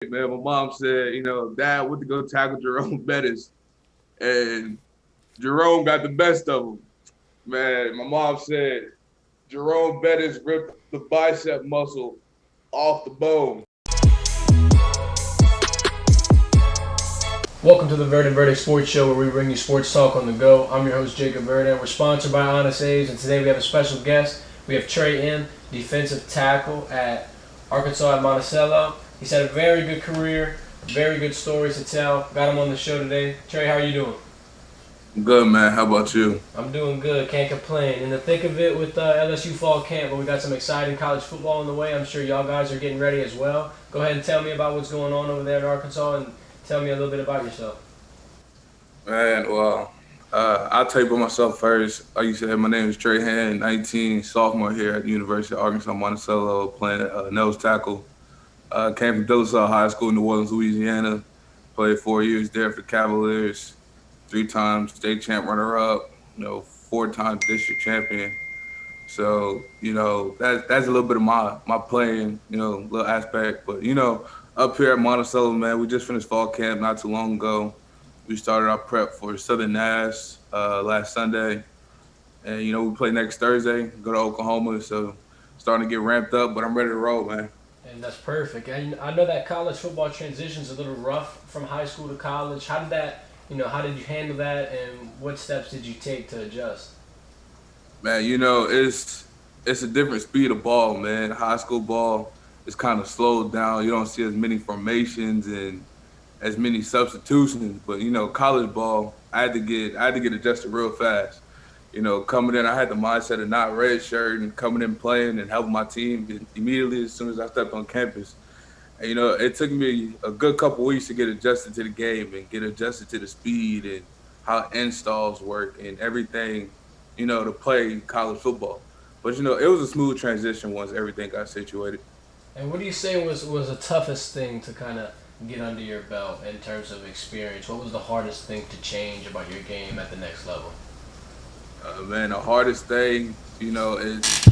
Man, my mom said, Dad went to go tackle Jerome Bettis, and Jerome got the best of him. Man, my mom said Jerome Bettis ripped the bicep muscle off the bone. Welcome to the Verde Verde Sports Show, where we bring you sports talk on the go. I'm your host, Jacob Verde. We're sponsored by Honest A's, and today we have a special guest. We have Trey Hand, defensive tackle at Arkansas Monticello. He's had a very good career, very good stories to tell. Got him on the show today. Trey, how are you doing? Good, man. How about you? I'm doing good, can't complain. In the thick of it with LSU fall camp, but we got some exciting college football on the way. I'm sure y'all guys are getting ready as well. Go ahead and tell me about what's going on over there at Arkansas, and tell me a little bit about yourself. Man, well, I'll tell you about myself first. Like you said, my name is Trey Hand, 19, sophomore here at the University of Arkansas Monticello, playing nose tackle. Came from De La Salle High School in New Orleans, Louisiana. Played 4 years there for the Cavaliers. 3 times state champ runner-up. 4 times district champion. So that's a little bit of my playing little aspect. But up here at Monticello, man, we just finished fall camp not too long ago. We started our prep for Southern Nash last Sunday, and we play next Thursday. Go to Oklahoma, so starting to get ramped up. But I'm ready to roll, man. And that's perfect. And I know that college football transition's a little rough from high school to college. How did that, how did you handle that, and what steps did you take to adjust? Man, it's a different speed of ball, man. High school ball is kind of slowed down. You don't see as many formations and as many substitutions. But college ball, I had to get adjusted real fast. Coming in, I had the mindset of not redshirt and coming in playing and helping my team immediately as soon as I stepped on campus. And it took me a good couple weeks to get adjusted to the game and get adjusted to the speed and how installs work and everything, to play college football. But it was a smooth transition once everything got situated. And what do you say was the toughest thing to kind of get under your belt in terms of experience? What was the hardest thing to change about your game at the next level? Man, the hardest thing, is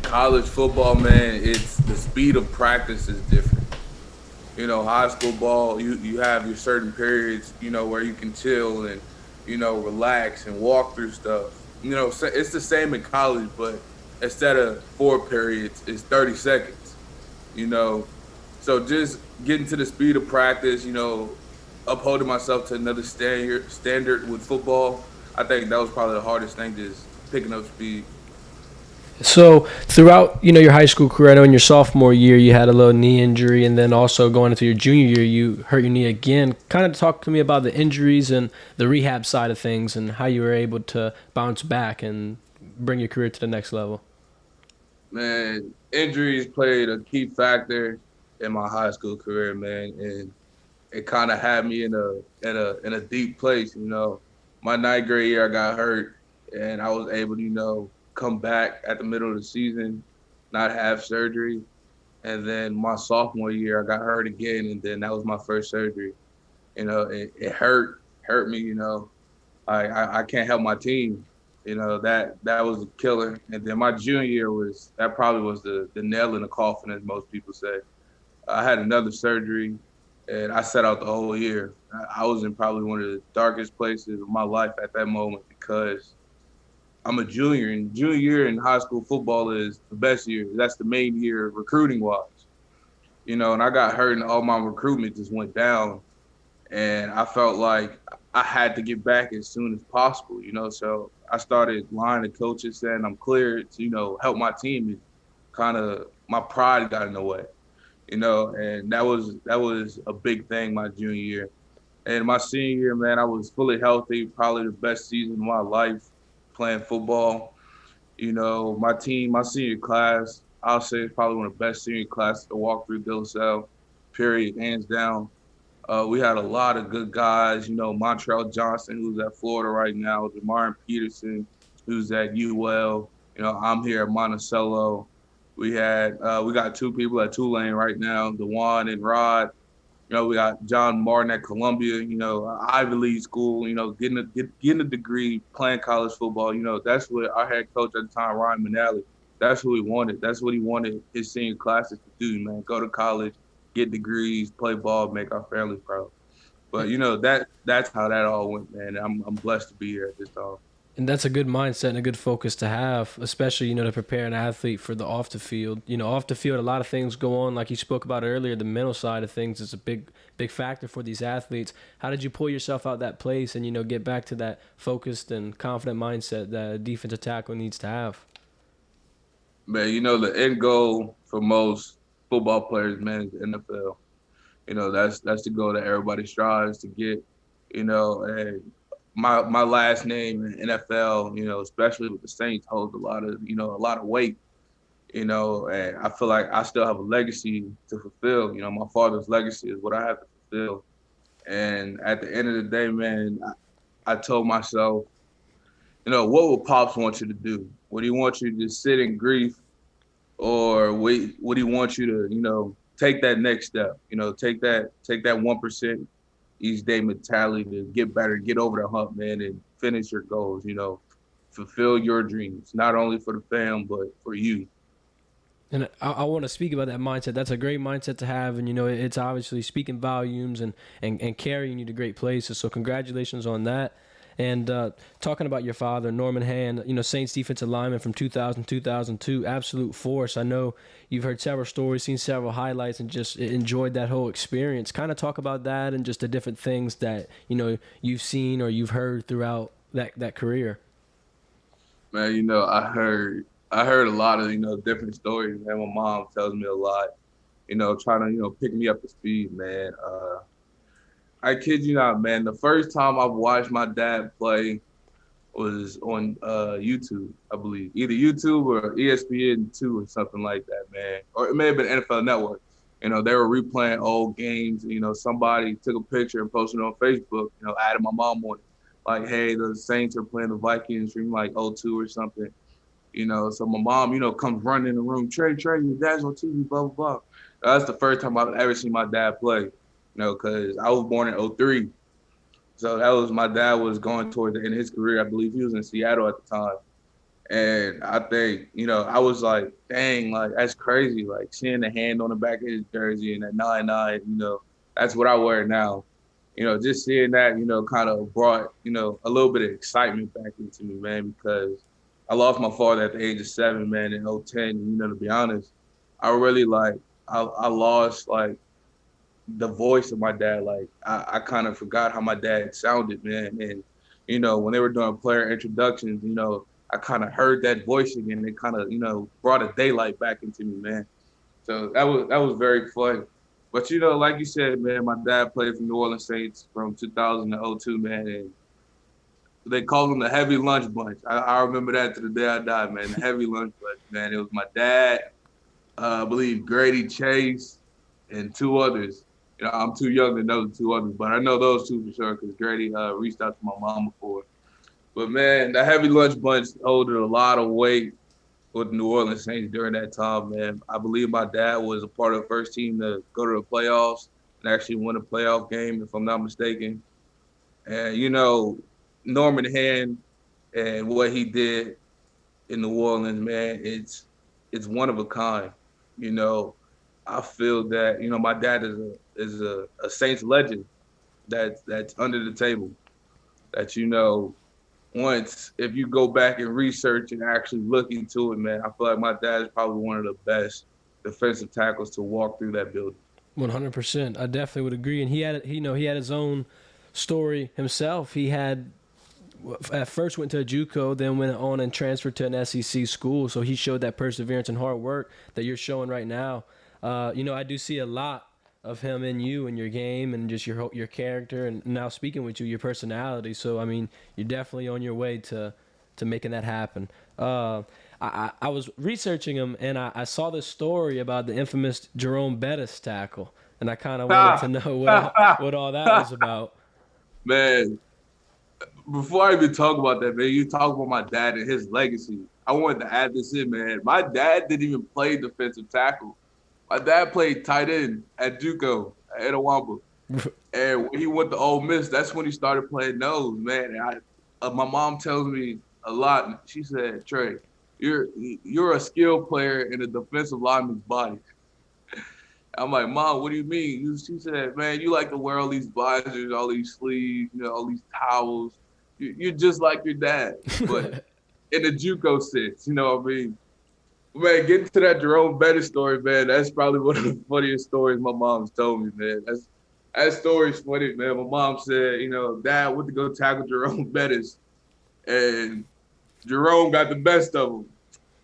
college football, man. It's the speed of practice is different. High school ball, you have your certain periods, where you can chill and, relax and walk through stuff. It's the same in college, but instead of 4 periods, it's 30 seconds, you know. So just getting to the speed of practice, upholding myself to another standard with football, I think that was probably the hardest thing, just picking up speed. So throughout, your high school career, I know in your sophomore year you had a little knee injury, and then also going into your junior year you hurt your knee again. Kind of talk to me about the injuries and the rehab side of things and how you were able to bounce back and bring your career to the next level. Man, injuries played a key factor in my high school career, man, and it kind of had me in a deep place. My ninth grade year I got hurt, and I was able to come back at the middle of the season, not have surgery, and then my sophomore year I got hurt again, and then that was my first surgery. It hurt me. I can't help my team. That was a killer. And then my junior year probably was the nail in the coffin, as most people say. I had another surgery, and I sat out the whole year. I was in probably one of the darkest places of my life at that moment because I'm a junior, and junior year in high school football is the best year. That's the main year recruiting wise. And I got hurt, and all my recruitment just went down, and I felt like I had to get back as soon as possible. So I started lying to coaches saying I'm cleared to, help my team, and kind of my pride got in the way, and that was a big thing my junior year. And my senior year, man, I was fully healthy, probably the best season of my life playing football. My team, my senior class, I'll say it's probably one of the best senior classes to walk through De La Salle, period, hands down. We had a lot of good guys, Montrell Johnson, who's at Florida right now, Jamar Peterson, who's at UL. I'm here at Monticello. We got 2 people at Tulane right now, Dewan and Rod. We got John Martin at Columbia, Ivy League school, getting a degree, playing college football. That's what our head coach at the time, Ryan Manali, that's who he wanted. That's what he wanted his senior classes to do, man. Go to college, get degrees, play ball, make our family proud. But that's how that all went, man. I'm blessed to be here at this time. And that's a good mindset and a good focus to have, especially, to prepare an athlete for the off the field. Off the field, a lot of things go on, like you spoke about earlier. The mental side of things is a big factor for these athletes. How did you pull yourself out that place and, get back to that focused and confident mindset that a defensive tackle needs to have? Man, the end goal for most football players, man, is the NFL. That's the goal that everybody strives to get. And my last name in NFL, especially with the Saints, holds a lot of weight. And I feel like I still have a legacy to fulfill. My father's legacy is what I have to fulfill. And at the end of the day, man, I told myself, what would Pops want you to do? Would he want you to just sit in grief, or would he want you to, take that next step? Take that 1% each day mentality to get better, get over the hump, man, and finish your goals. Fulfill your dreams, not only for the fam but for you. And I want to speak about that mindset. That's a great mindset to have, and it's obviously speaking volumes and carrying you to great places. So congratulations on that. And talking about your father, Norman Hand, Saints defensive lineman from 2000 2002, absolute force. I know you've heard several stories, seen several highlights, and just enjoyed that whole experience. Kind of talk about that and just the different things that you've seen or you've heard throughout that career. Man, I heard a lot of different stories. Man, my mom tells me a lot. Trying to pick me up to speed, man. I kid you not, man. The first time I've watched my dad play was on YouTube, I believe, either YouTube or ESPN2 or something like that, man. Or it may have been NFL Network. They were replaying old games. Somebody took a picture and posted it on Facebook. Added my mom on it, like, hey, the Saints are playing the Vikings from like '02 or something. So my mom, comes running in the room, Trey, your dad's on TV, blah, blah, blah. That's the first time I've ever seen my dad play, because I was born in '03. So that was my dad was going toward the end of his career. I believe he was in Seattle at the time. And I think, I was like, dang, like, that's crazy. Like, seeing the hand on the back of his jersey and that 9-9, that's what I wear now. Just seeing that, kind of brought, a little bit of excitement back into me, man, because I lost my father at the age of 7, man, in '10. To be honest, I really I lost the voice of my dad. Like I kind of forgot how my dad sounded, man. And when they were doing player introductions, I kind of heard that voice again. It kind of brought a daylight back into me, man. So that was very fun. But like you said, man, my dad played for New Orleans Saints from 2000 to '02, man, and they called him the heavy lunch bunch. I remember that to the day I died, man. The heavy lunch bunch, man. It was my dad, I believe Grady Chase, and two others. I'm too young to know the two others, but I know those two for sure because Grady reached out to my mom before. But man, the heavy lunch bunch holded a lot of weight with the New Orleans Saints during that time, man. I believe my dad was a part of the first team to go to the playoffs and actually win a playoff game, if I'm not mistaken. And Norman Hand and what he did in New Orleans, man, it's one of a kind. You know, I feel that my dad is a Saints legend that's under the table. That once if you go back and research and actually look into it, man, I feel like my dad is probably one of the best defensive tackles to walk through that building. 100%. I definitely would agree. And he had his own story himself. He had at first went to a JUCO, then went on and transferred to an SEC school. So he showed that perseverance and hard work that you're showing right now. I do see a lot of him in you and your game and just your character, and now speaking with you, your personality. So I mean, you're definitely on your way to making that happen. I was researching him and I saw this story about the infamous Jerome Bettis tackle, and I kind of wanted to know what all that was about. Man, before I even talk about that, man, you talk about my dad and his legacy. I wanted to add this in, man. My dad didn't even play defensive tackle. My dad played tight end at JUCO at Etowampa. And when he went to Ole Miss, that's when he started playing nose, man. And my mom tells me a lot. She said, Trey, you're a skilled player in a defensive lineman's body. I'm like, Mom, what do you mean? She said, man, you like to wear all these visors, all these sleeves, all these towels. You're just like your dad, but in the JUCO sense, you know what I mean? Man, getting to that Jerome Bettis story, man, that's probably one of the funniest stories my mom's told me, man. That story's funny, man. My mom said, Dad went to go tackle Jerome Bettis, and Jerome got the best of him.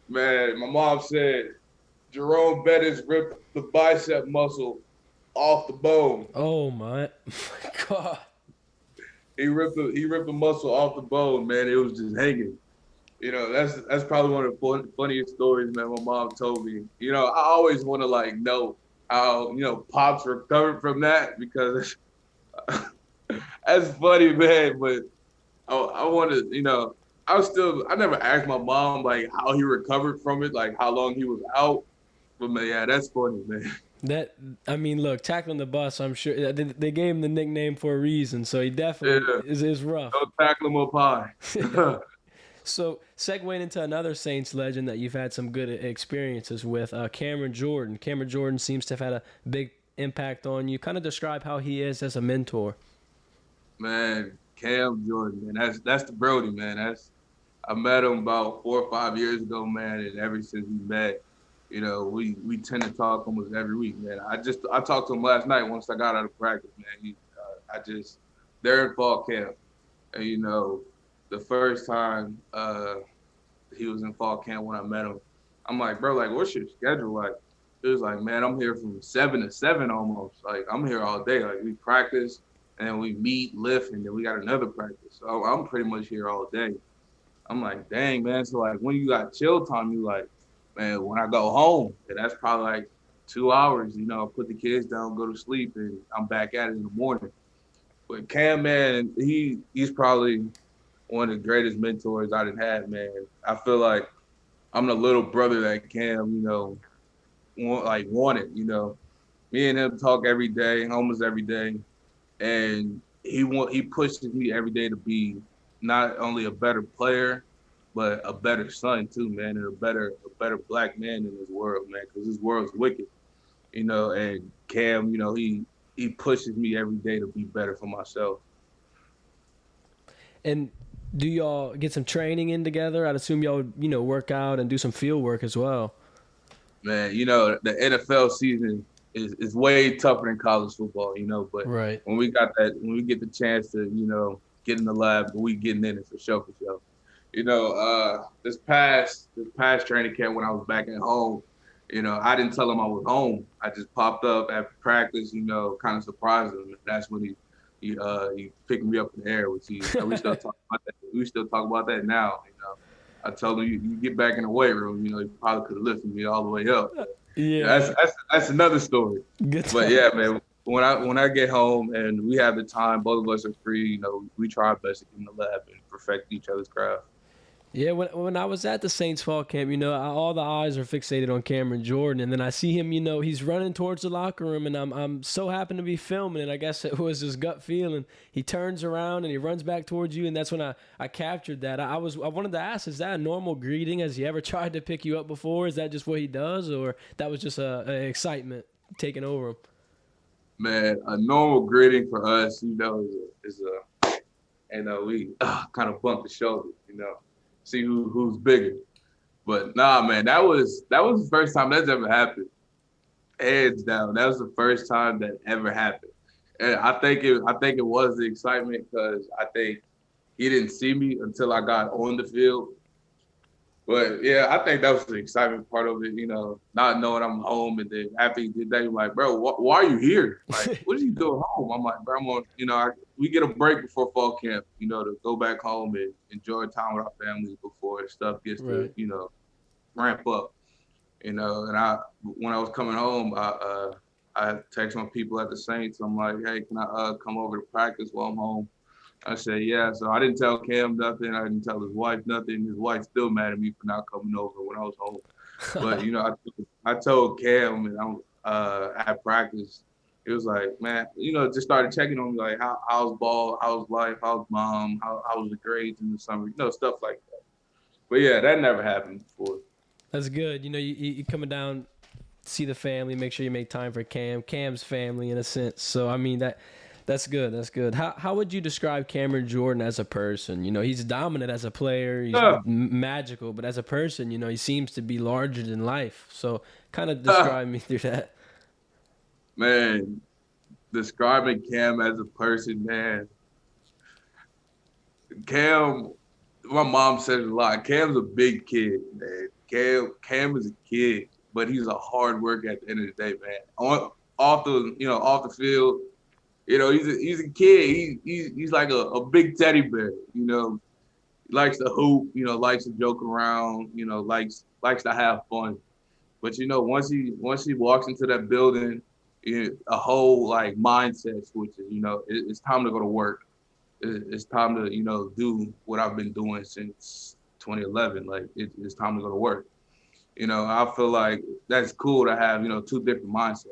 Man, my mom said Jerome Bettis ripped the bicep muscle off the bone. Oh my God. He ripped the muscle off the bone, man. It was just hanging. That's probably one of the funniest stories, man. My mom told me. I always want to know how pops recovered from that because that's funny, man. But I want to, I never asked my mom how he recovered from it, like how long he was out. But man, yeah, that's funny, man. Look, tackling the bus, I'm sure they gave him the nickname for a reason, so he definitely Yeah, is rough. don't tackle him up high. So, segueing into another Saints legend that you've had some good experiences with, Cameron Jordan. Cameron Jordan seems to have had a big impact on you. Kind of describe how he is as a mentor. Man, Cam Jordan, man, that's the Brody, man. I met him about 4 or 5 years ago, man, and ever since we met, we tend to talk almost every week, man. I talked to him last night once I got out of practice, man. They're in fall camp, and the first time he was in fall camp when I met him, I'm like, bro, like, what's your schedule like? It was like, man, I'm here from 7 to 7 almost. Like, I'm here all day. Like, we practice and then we meet, lift, and then we got another practice. So I'm pretty much here all day. I'm like, dang, man. So like, when you got chill time, you like, man, when I go home, and that's probably like 2 hours. I put the kids down, go to sleep, and I'm back at it in the morning. But Cam, man, he's probably one of the greatest mentors I done had, man. I feel like I'm the little brother that Cam, wanted. Me and him talk every day, almost every day, and he pushes me every day to be not only a better player, but a better son too, man, and a better black man in this world, man, because this world's wicked, And Cam, he pushes me every day to be better for myself. And do y'all get some training in together? I'd assume y'all would, work out and do some field work as well. Man, the NFL season is way tougher than college football, but Right. when we get the chance to, get in the lab, we getting in it for sure, for sure. This past training camp when I was back at home, I didn't tell him I was home. I just popped up after practice, kind of surprised him. And that's when he picked me up in the air, which we still talk about that. We still talk about that now. I told him you get back in the weight room. He probably could have lifted me all the way up. Yeah. That's another story. Good But time. yeah, man. When I get home and we have the time, both of us are free. We try our best to get in the lab and perfect each other's craft. Yeah, when I was at the Saints fall camp, all the eyes are fixated on Cameron Jordan, and then I see him, he's running towards the locker room, and I'm so happy to be filming it. I guess it was his gut feeling. He turns around and he runs back towards you, and that's when I captured that. I wanted to ask, is that a normal greeting? Has he ever tried to pick you up before? Is that just what he does, or that was just a excitement taking over him? Man, a normal greeting for us, is we kind of bump the shoulders, see who's bigger. But nah, man, that was the first time that's ever happened. Hands down, that was the first time that ever happened. And I think it was the excitement because I think he didn't see me until I got on the field. But yeah, I think that was the excitement part of it, not knowing I'm home. And then after he did that, you're like, bro, why are you here? Like, what are you doing home? I'm like, bro, I'm on, we get a break before fall camp, to go back home and enjoy time with our families before stuff gets Right. to, ramp up, And when I was coming home, I text my people at the Saints. I'm like, hey, can I come over to practice while I'm home? I said, yeah. So I didn't tell Cam nothing. I didn't tell his wife nothing. His wife's still mad at me for not coming over when I was home. But, I told Cam and I'm at practice, it was like, man, just started checking on me, like, how's ball, how's life, how's mom, how was the grades in the summer, stuff like that. But, yeah, that never happened before. That's good. You coming down see the family, make sure you make time for Cam's family in a sense. So I mean that's good. That's good. How would you describe Cameron Jordan as a person? You know, he's dominant as a player. He's Ah, magical, but as a person, you know, he seems to be larger than life. So kind of ah, describe me through that. man, describing Cam as a person, man. Cam, my mom says a lot. Cam's a big kid, man. Cam is a kid, but he's a hard worker at the end of the day, man. Off the field, he's a kid. He's like a big teddy bear. He likes to hoop. Likes to joke around. Likes to have fun. But once he walks into that building, a whole like mindset switches. It's time to go to work. It's time to do what I've been doing since 2011. Like it's time to go to work. I feel like that's cool to have two different mindsets.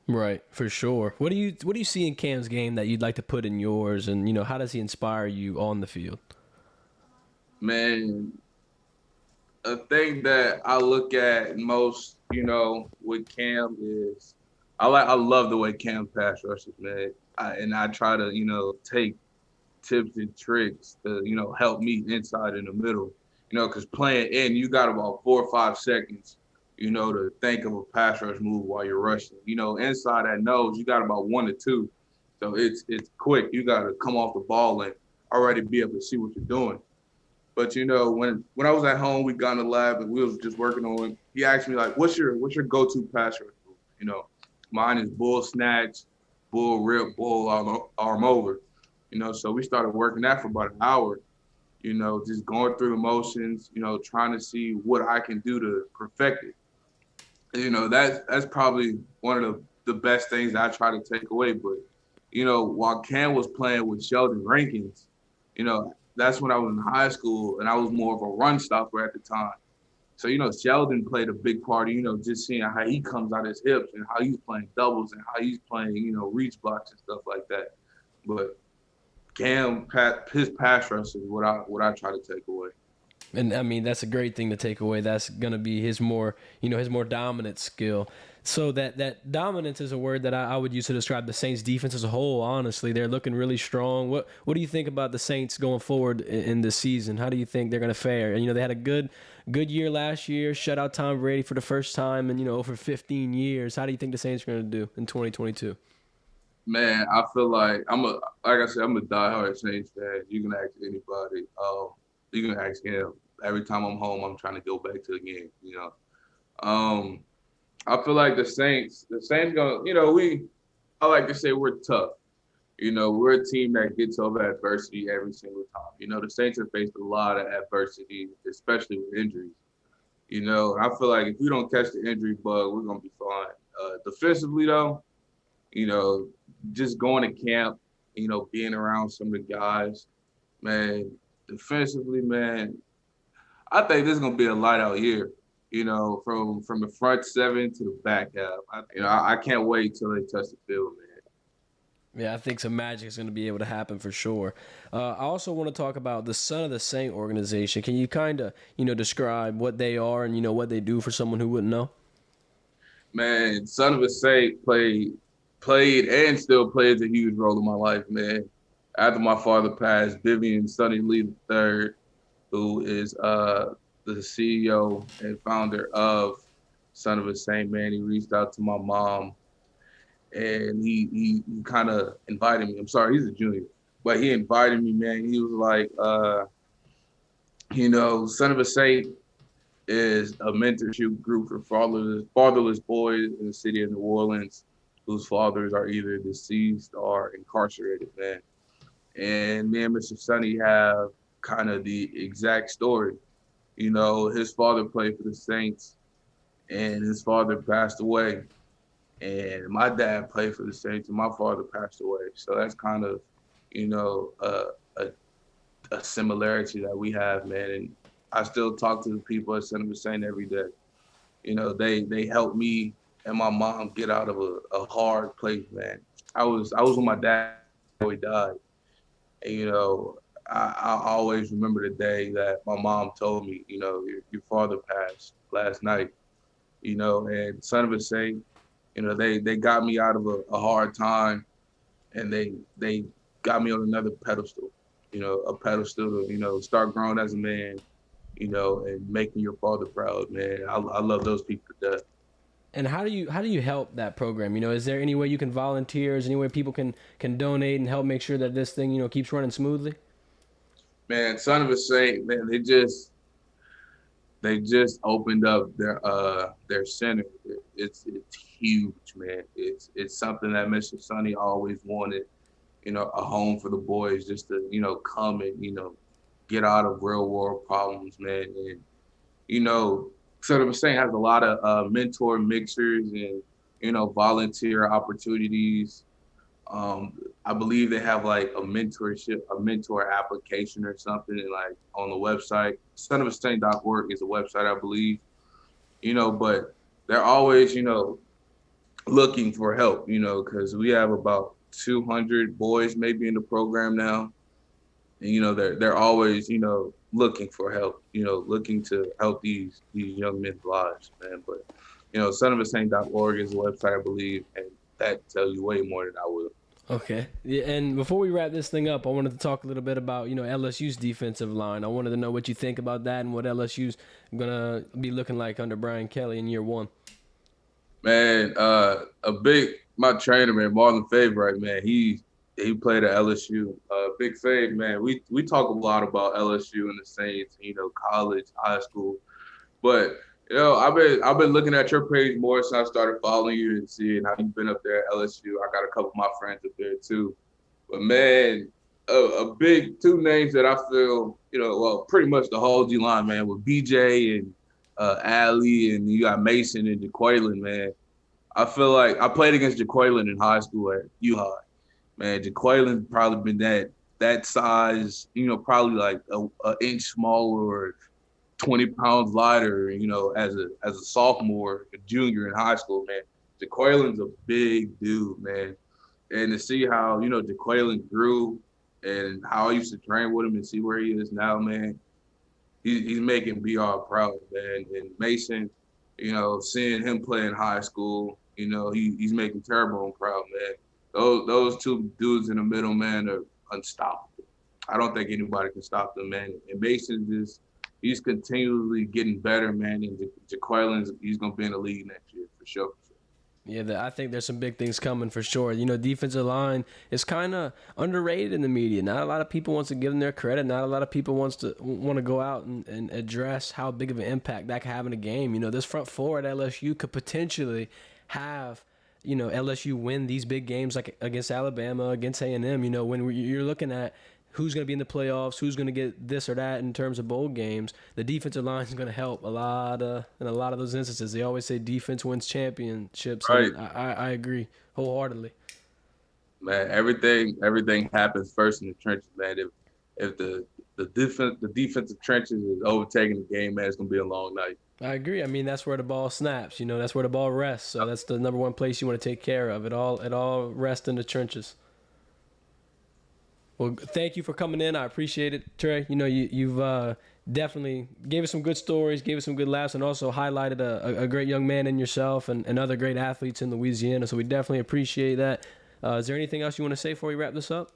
Right, for sure. What do you see in Cam's game that you'd like to put in yours, and you know how does he inspire you on the field? Man, a thing that I look at most, with Cam is I love the way Cam pass rushes, man. And I try to, take tips and tricks to, help me inside in the middle. Because playing in, you got about 4 or 5 seconds, to think of a pass rush move while you're rushing. Inside that nose, you got about 1 to 2. So it's quick. You got to come off the ball and already be able to see what you're doing. But when I was at home, we got in the lab and we was just working on it. He asked me like, "What's your go-to pass rush move?" Mine is bull snatch, bull rip, bull arm over. So we started working that for about an hour. Just going through the motions. Trying to see what I can do to perfect it. That's probably one of the best things that I try to take away. But while Cam was playing with Sheldon Rankins, that's when I was in high school and I was more of a run stopper at the time. So, Sheldon played a big part of, just seeing how he comes out his hips and how he's playing doubles and how he's playing, reach blocks and stuff like that. But his pass rush is what I try to take away. And I mean, that's a great thing to take away. That's gonna be his more dominant skill. So that dominance is a word that I would use to describe the Saints defense as a whole. Honestly, they're looking really strong. What do you think about the Saints going forward in this season? How do you think they're gonna fare? And they had a good year last year. Shut out Tom Brady for the first time in over 15 years. How do you think the Saints are gonna do in 2022? Man, I feel like like I said, I'm a diehard Saints fan. You can ask anybody. You can ask him. Every time I'm home, I'm trying to go back to the game. Um, I feel like the Saints gonna, I like to say we're tough. We're a team that gets over adversity every single time. The Saints have faced a lot of adversity, especially with injuries. And I feel like if we don't catch the injury bug, we're gonna be fine. Defensively though, you know, just going to camp, being around some of the guys, man, defensively, man, I think this is gonna be a light out year. From the front seven to the back half. I can't wait till they touch the field, man. Yeah, I think some magic is going to be able to happen for sure. I also want to talk about the Son of the Saint organization. Can you kind of, describe what they are and what they do for someone who wouldn't know? Man, Son of a Saint played and still plays a huge role in my life, man. After my father passed, Vivian Sonny Lee III, who is the CEO and founder of Son of a Saint, man, he reached out to my mom and he kind of invited me. I'm sorry, he's a junior, but he invited me, man. He was like, Son of a Saint is a mentorship group for fatherless boys in the city of New Orleans whose fathers are either deceased or incarcerated, man. And me and Mr. Sonny have kind of the exact story. His father played for the Saints and his father passed away. And my dad played for the Saints and my father passed away. So that's kind of, a, a similarity that we have, man. And I still talk to the people at Son of a Saint every day. They helped me and my mom get out of a hard place, man. I was with my dad before he died. And, I always remember the day that my mom told me, your father passed last night. And Son of a Saint, they got me out of a hard time, and they got me on another pedestal, a pedestal to, start growing as a man, and making your father proud, man. I love those people to death. And how do you help that program? Is there any way you can volunteer? Is there any way people can donate and help make sure that this thing keeps running smoothly? Man, Son of a Saint, man, they just opened up their center. It's huge, man. It's something that Mr. Sonny always wanted, a home for the boys just to, come and, get out of real world problems, man. And, you know, Son of a Saint has a lot of mentor mixers and, volunteer opportunities. I believe they have like a mentor application or something, and like on the website. Sonofasaint.org is a website, I believe. But they're always, looking for help, because we have about 200 boys maybe in the program now. And, they're always, looking for help, looking to help these young men's lives, man. But, sonofasaint.org is a website, I believe, and that tells you way more than I will. Okay. Yeah, and before we wrap this thing up, I wanted to talk a little bit about, LSU's defensive line. I wanted to know what you think about that and what LSU's going to be looking like under Brian Kelly in year one. Man, my trainer, man, Marlon Fave, right, man, he played at LSU. Big Fave, man, we talk a lot about LSU and the Saints, college, high school. But I've been looking at your page more since I started following you and seeing how you've been up there at LSU. I got a couple of my friends up there too. But man, a big two names that I feel, well, pretty much the whole D line, man, with BJ and Ali, and you got Mason and Jaqueline, man. I feel like I played against Jaqueline in high school at U High. Man, Jaquelin's probably been that size, probably like a inch smaller or 20 pounds lighter, as a sophomore, a junior in high school, man. Jaquelin's a big dude, man. And to see how, Jaquelin grew and how I used to train with him and see where he is now, man, he's making BR proud, man. And Mason, seeing him play in high school, he's making Terrebonne proud, man. Those two dudes in the middle, man, are unstoppable. I don't think anybody can stop them, man. And Mason he's continually getting better, man. And Jaquelin's he's gonna be in the league next year for sure. Yeah, I think there's some big things coming for sure. Defensive line is kind of underrated in the media. Not a lot of people wants to give them their credit. Not a lot of people want to go out and address how big of an impact that can have in a game. This front four at LSU could potentially have, LSU win these big games like against Alabama, against A&M. When you're looking at who's going to be in the playoffs, who's going to get this or that in terms of bowl games, the defensive line is going to help in a lot of those instances. They always say defense wins championships, Right. and I agree wholeheartedly. Man, everything happens first in the trenches, man. If the defensive trenches is overtaking the game, man, it's gonna be a long night. I agree. I mean, that's where the ball snaps. That's where the ball rests. So that's the number one place you want to take care of. It all rests in the trenches. Well, thank you for coming in. I appreciate it, Trey. You've definitely gave us some good stories, gave us some good laughs, and also highlighted a great young man in yourself and other great athletes in Louisiana. So we definitely appreciate that. Is there anything else you want to say before we wrap this up?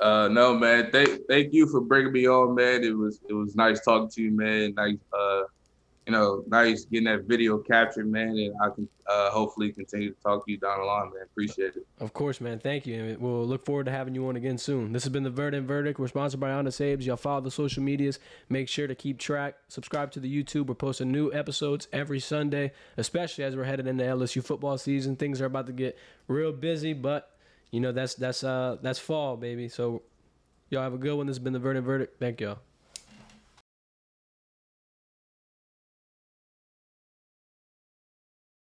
No, man. Thank you for bringing me on, man. It was nice talking to you, man. Nice, nice getting that video captured, man. And I can hopefully continue to talk to you down the line, man. Appreciate it. Of course, man. Thank you. And we'll look forward to having you on again soon. This has been the Verdant Verdict. We're sponsored by Honest Abe's. Y'all follow the social medias. Make sure to keep track. Subscribe to the YouTube. We're posting new episodes every Sunday, especially as we're headed into LSU football season. Things are about to get real busy, but that's fall, baby. So y'all have a good one. This has been the Verdant Verdict. Thank y'all.